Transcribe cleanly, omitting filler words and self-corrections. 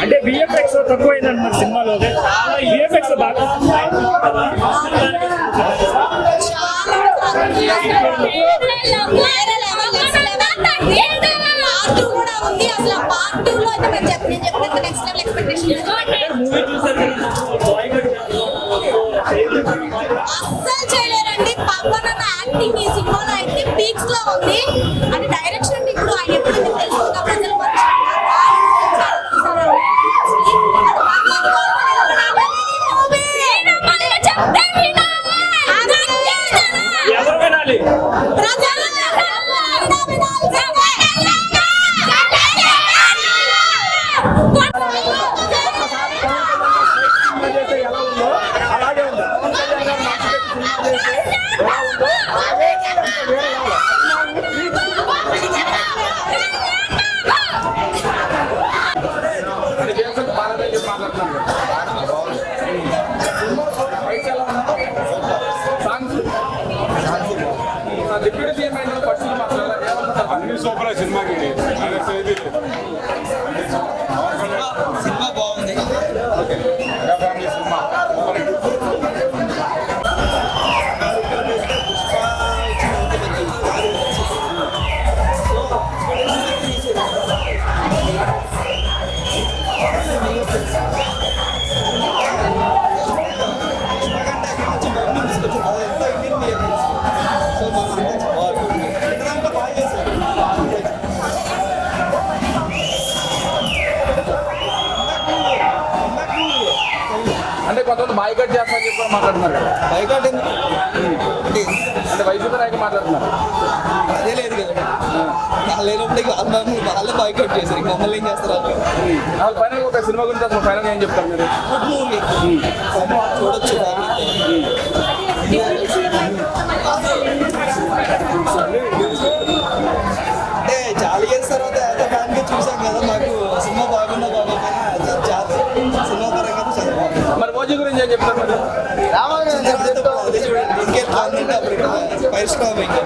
అంటే విఎఫ్ఎక్స్ తక్కువైందంటున్నారు సినిమాలో. చాలా విఎఫ్ఎక్స్ బాగా అస్సలు చేయలేరండి. పవన్ అన్న యాక్టింగ్ ఈ సినిమాలో అయితే పీక్స్ లో ఉంది. అంటే డైరెక్షన్ ఇప్పుడు ఆయన ఎప్పుడు తెలుసుకున్న ప్రజల సూపర్ సినిమాకి సినిమా బాగుంది. ఫ్యామిలీ సినిమా అంటే కొంతమంది బాయ్కట్ చేస్తామని చెప్పి మాట్లాడుతున్నారు. బైకాట్ అంటే వైసీపీ నాయకులు మాట్లాడుతున్నారు. అదే లేదు కదా, లేనప్పుడు వాళ్ళే బైకాట్ చేశారు. మమ్మల్ని ఏం చేస్తారు వాళ్ళు? వాళ్ళు ఫైనల్ ఒక సినిమా గురించి అసలు ఫైనల్ ఏం చెప్తారు మీరు? గుడ్ మూవీ చూడొచ్చు. అంటే చాలా ఇయర్స్ తర్వాత యాజ్ ఫ్యాన్గా చూసాం కదా, మాకు సినిమా బాగున్నా బాగోకపోయినా చాలా సినిమా పరంగా చాలా. మరి మోజీ గురించి ఏం చెప్తారు మీరు? అదే చూడండి, ఇంకేం బాగుందంటే అప్పుడు పరిశ్రమ ఇంకా